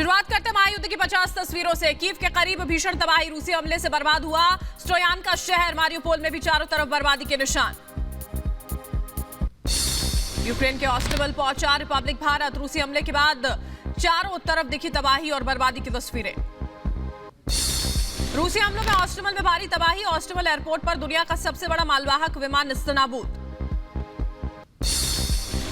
शुरुआत करते महायुद्ध की 50 तस्वीरों से। कीव के करीब भीषण तबाही, रूसी हमले से बर्बाद हुआ स्ट्रोयान का शहर। मारियोपोल में भी चारों तरफ बर्बादी के निशान। यूक्रेन के ऑस्टिवल पहुंचा रिपब्लिक भारत। रूसी हमले के बाद चारों तरफ दिखी तबाही और बर्बादी की तस्वीरें। रूसी हमलों में ऑस्टिवल में भारी तबाही। ऑस्टिवल एयरपोर्ट पर दुनिया का सबसे बड़ा मालवाहक विमान नेस्तनाबूद।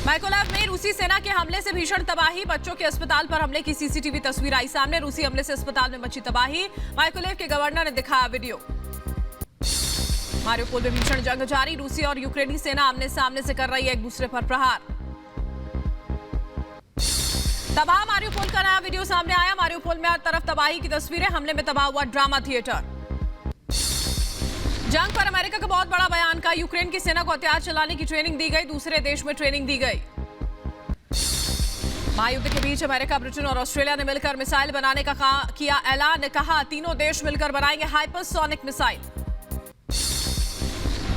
माइकोलाव में रूसी सेना के हमले से भीषण तबाही। बच्चों के अस्पताल पर हमले की सीसीटीवी तस्वीर आई सामने। रूसी हमले से अस्पताल में मची तबाही। माइकोलेव के गवर्नर ने दिखाया वीडियो। मारियोपोल में भीषण जंग जारी। रूसी और यूक्रेनी सेना आमने सामने से कर रही है एक दूसरे पर प्रहार। तबाह मारियोपोल का नया वीडियो सामने आया। मारियोपोल में हर तरफ तबाही की तस्वीरें। हमले में तबाह हुआ ड्रामा थिएटर। जंग पर अमेरिका का बहुत बड़ा बयान का। यूक्रेन की सेना को हथियार चलाने की ट्रेनिंग दी गई, दूसरे देश में ट्रेनिंग दी गई। महायुद्ध के बीच अमेरिका, ब्रिटेन और ऑस्ट्रेलिया ने मिलकर मिसाइल बनाने का किया ऐलान। कहा तीनों देश मिलकर बनाएंगे हाइपरसोनिक मिसाइल।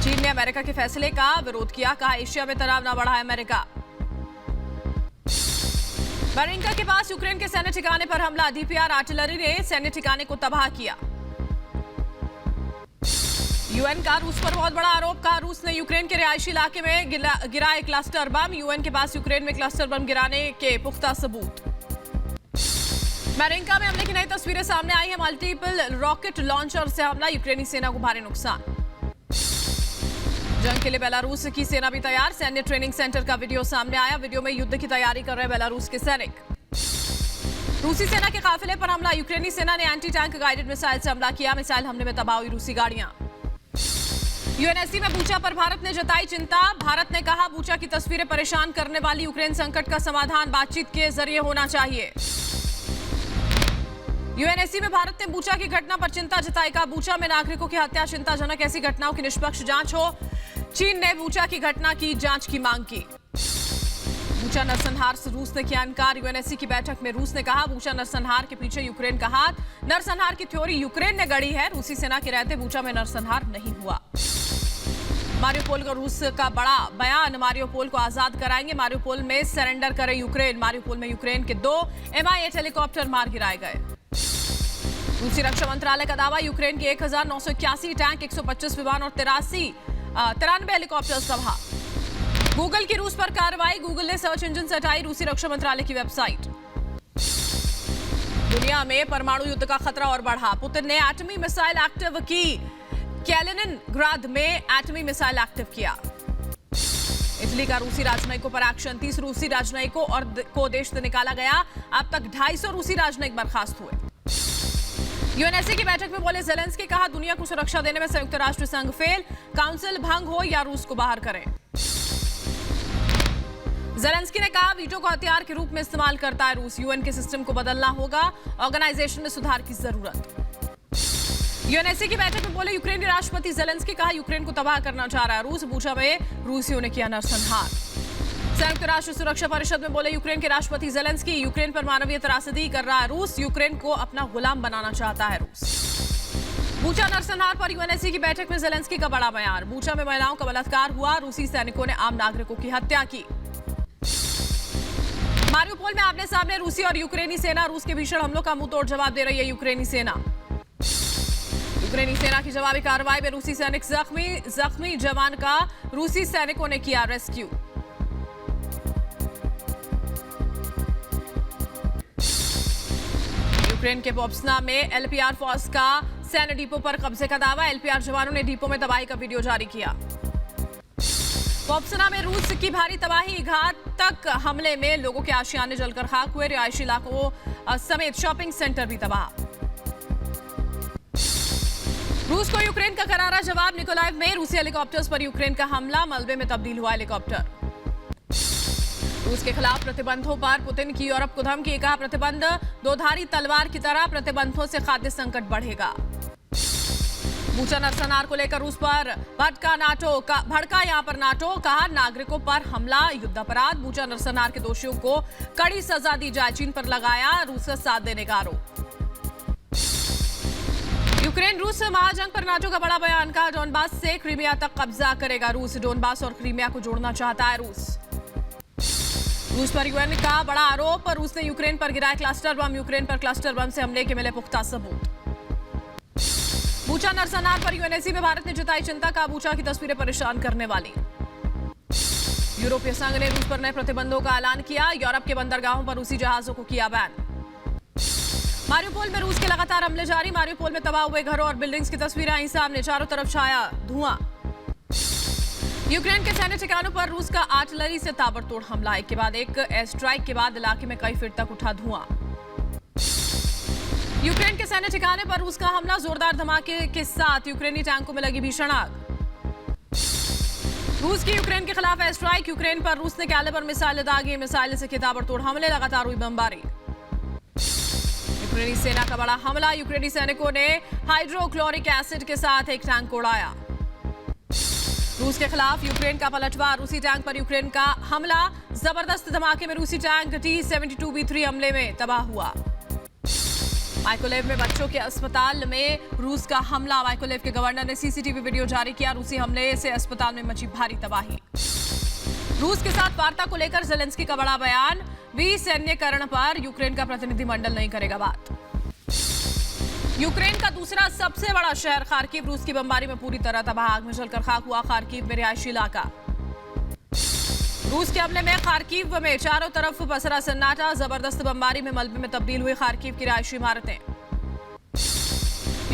चीन ने अमेरिका के फैसले का विरोध किया। कहा एशिया में तनाव न बढ़ाए अमेरिका। बरिंका के पास यूक्रेन के सैन्य ठिकाने पर हमला। डीपीआर आर्टिलरी ने सैन्य ठिकाने को तबाह किया। यूएन का रूस पर बहुत बड़ा आरोप। कहा रूस ने यूक्रेन के रिहायशी इलाके में गिरा एक क्लस्टर बम। यूएन के पास यूक्रेन में क्लस्टर बम गिराने के पुख्ता सबूत। बरिंका में हमले की नई तस्वीरें सामने आई है। मल्टीपल रॉकेट लॉन्चर से हमला। यूक्रेनी सेना को भारी नुकसान। जंग के लिए बेलारूस की सेना भी तैयार। सैन्य ट्रेनिंग सेंटर का वीडियो सामने आया। वीडियो में युद्ध की तैयारी कर रहे बेलारूस के सैनिक। रूसी सेना के काफिले पर हमला। यूक्रेनी सेना ने एंटी टैंक गाइडेड मिसाइल से हमला किया। मिसाइल हमले में तबाह हुई रूसी गाड़ियां। यूएनएससी में बूचा पर भारत ने जताई चिंता। भारत ने कहा बूचा की तस्वीरें परेशान करने वाली। यूक्रेन संकट का समाधान बातचीत के जरिए होना चाहिए। यूएनएससी में भारत ने बूचा की घटना पर चिंता जताई। कहा बूचा में नागरिकों की हत्या चिंताजनक। ऐसी घटनाओं की निष्पक्ष जांच हो। चीन ने बूचा की घटना की जांच की मांग की। बूचा नरसंहार से रूस ने किया इनकार। यूएनएससी की बैठक में रूस ने कहा बूचा नरसंहार के पीछे यूक्रेन का हाथ। नरसंहार की थ्योरी यूक्रेन ने गढ़ी है। रूसी सेना के रहते बूचा में नरसंहार नहीं हुआ। मारियोपोल का रूस का बड़ा बयान। मारियोपोल को आजाद कराएंगे। मारियोपोल में सरेंडर करे यूक्रेन। मारियोपोल में यूक्रेन के 2 Mi-8 हेलीकॉप्टर मार गिराए गए। रूसी रक्षा मंत्रालय का दावा यूक्रेन के 1981 टैंक, 125 विमान और 93 हेलीकॉप्टर तबाह। गूगल की रूस पर कार्रवाई। गूगल ने सर्च इंजन से हटाई रूसी रक्षा मंत्रालय की वेबसाइट। दुनिया में परमाणु युद्ध का खतरा और बढ़ा। पुतिन ने एटमी मिसाइल एक्टिव की। कैलिनिनग्राद में एटमी मिसाइल एक्टिव किया। इटली का रूसी राजनयिकों पर एक्शन। 30 रूसी राजनयिकों को देश से निकाला गया। अब तक 250 रूसी राजनयिक बर्खास्त हुए। यूएनएससी की बैठक में बोले ज़ेलेंस्की। कहा दुनिया को सुरक्षा देने में संयुक्त राष्ट्र संघ फेल। काउंसिल भंग हो या रूस को बाहर करें। ज़ेलेंस्की ने कहा वीटो को हथियार के रूप में इस्तेमाल करता है रूस। यूएन के सिस्टम को बदलना होगा। ऑर्गेनाइजेशन में सुधार की जरूरत। यूएनएससी की बैठक में बोले यूक्रेनी राष्ट्रपति ज़ेलेंस्की। कहा यूक्रेन को तबाह करना चाह रहा है रूस। बूचा में रूसियों ने किया नरसंहार। संयुक्त राष्ट्र सुरक्षा परिषद में बोले यूक्रेन के राष्ट्रपति ज़ेलेंस्की। यूक्रेन पर मानवीय त्रासदी कर रहा है रूस। यूक्रेन को अपना गुलाम बनाना चाहता है रूस। बूचा नरसंहार पर यूएनएससी की बैठक में ज़ेलेंस्की का बड़ा बयान। बूचा में महिलाओं का बलात्कार हुआ। रूसी सैनिकों ने आम नागरिकों की हत्या की। मारियोपोल में आमने सामने रूसी और यूक्रेनी सेना। रूस के भीषण हमलों का मुंहतोड़ जवाब दे रही है यूक्रेनी सेना। यूक्रेनी सेना की जवाबी कार्रवाई में रूसी सैनिक जख्मी जवान का रूसी सैनिकों ने किया रेस्क्यू। यूक्रेन के पोप्सना में एलपीआर फोर्स का सैन्य डिपो पर कब्जे का दावा। एलपीआर जवानों ने डिपो में तबाही का वीडियो जारी किया। पोप्सना में रूस की भारी तबाही। घातक हमले में लोगों के आशियाने जलकर खाक हुए। रिहायशी इलाकों समेत शॉपिंग सेंटर भी तबाह। रूस को यूक्रेन का करारा जवाब। निकोलाइव में रूसी हेलीकॉप्टर्स पर यूक्रेन का हमला। मलबे में तब्दील हुआ हेलीकॉप्टर। रूस के खिलाफ प्रतिबंधों पर पुतिन की यूरोप को धमकी। कहा प्रतिबंध दोधारी तलवार की तरह। प्रतिबंधों से खाद्य संकट बढ़ेगा। बूचा नरसंहार को लेकर रूस पर भड़का यहां पर नाटो। कहा नागरिकों पर हमला युद्ध अपराध। बूचा नरसंहार के दोषियों को कड़ी सजा दी जाए। चीन पर लगाया रूस का साथ देने का आरोप। यूक्रेन रूस महाजंग पर नाटो का बड़ा बयान। कहा डोनबास से क्रीमिया तक कब्जा करेगा रूस। डोनबास और क्रीमिया को जोड़ना चाहता है रूस। रूस पर यूएन का बड़ा आरोप, रूस ने यूक्रेन पर गिराया क्लस्टर बम, यूक्रेन पर क्लस्टर बम से हमले के मिले पुख्ता सबूत। बूचा नरसंहार पर यूएनएससी में भारत ने जताई चिंता, का बूचा की तस्वीरें परेशान करने वाली। यूरोपीय संघ ने रूस पर नए प्रतिबंधों का ऐलान किया, यूरोप के बंदरगाहों पर रूसी जहाजों को किया बैन। मारियोपोल में रूस के लगातार हमले जारी, मारियोपोल में तबाह हुए घरों और बिल्डिंग्स की तस्वीरें आई सामने, चारों तरफ छाया धुआं। यूक्रेन के सैन्य ठिकानों पर रूस का आर्टिलरी से ताबड़तोड़ हमला, एक के बाद एक एयर स्ट्राइक के बाद इलाके में कई फीट तक उठा धुआं। यूक्रेन के सैन्य ठिकाने पर रूस का हमला, जोरदार धमाके के साथ यूक्रेनी टैंकों में लगी भीषण आग। रूस की यूक्रेन के खिलाफ एयर स्ट्राइक, यूक्रेन पर रूस ने कैलिबर मिसाइल दागी, मिसाइल से ताबड़तोड़ हमले, लगातार हुई बमबारी। यूक्रेनी सेना का बड़ा हमला, यूक्रेनी सैनिकों ने हाइड्रोक्लोरिक एसिड के साथ एक टैंक को उड़ाया। रूस के खिलाफ यूक्रेन का पलटवार, रूसी टैंक पर यूक्रेन का हमला, जबरदस्त धमाके में रूसी टैंक T-72B3 हमले में तबाह हुआ। माइकोलेव में बच्चों के अस्पताल में रूस का हमला, माइकोलेव के गवर्नर ने सीसीटीवी वीडियो जारी किया, रूसी हमले से अस्पताल में मची भारी तबाही। रूस के साथ वार्ता को लेकर ज़ेलेंस्की का बड़ा बयान, विसैन्यकरण पर यूक्रेन का प्रतिनिधिमंडल नहीं करेगा बात। यूक्रेन का दूसरा सबसे बड़ा शहर खार्किव रूस की बमबारी में पूरी तरह तबाह, आग में जलकर खाक हुआ खार्किव में रिहायशी इलाका। रूस के हमले में खार्किव में चारों तरफ पसरा सन्नाटा, जबरदस्त बमबारी में मलबे में तब्दील हुई खार्किव की रिहायशी इमारतें।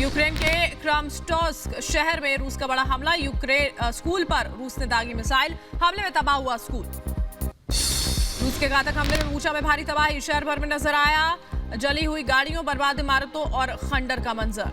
यूक्रेन के क्रामस्टोर्स्क शहर में रूस का बड़ा हमला, स्कूल पर रूस ने दागी मिसाइल, हमले में तबाह हुआ स्कूल। रूस के घातक हमले में बूचा में भारी तबाही, शहर भर में नजर आया जली हुई गाड़ियों, बर्बाद इमारतों और खंडर का मंजर।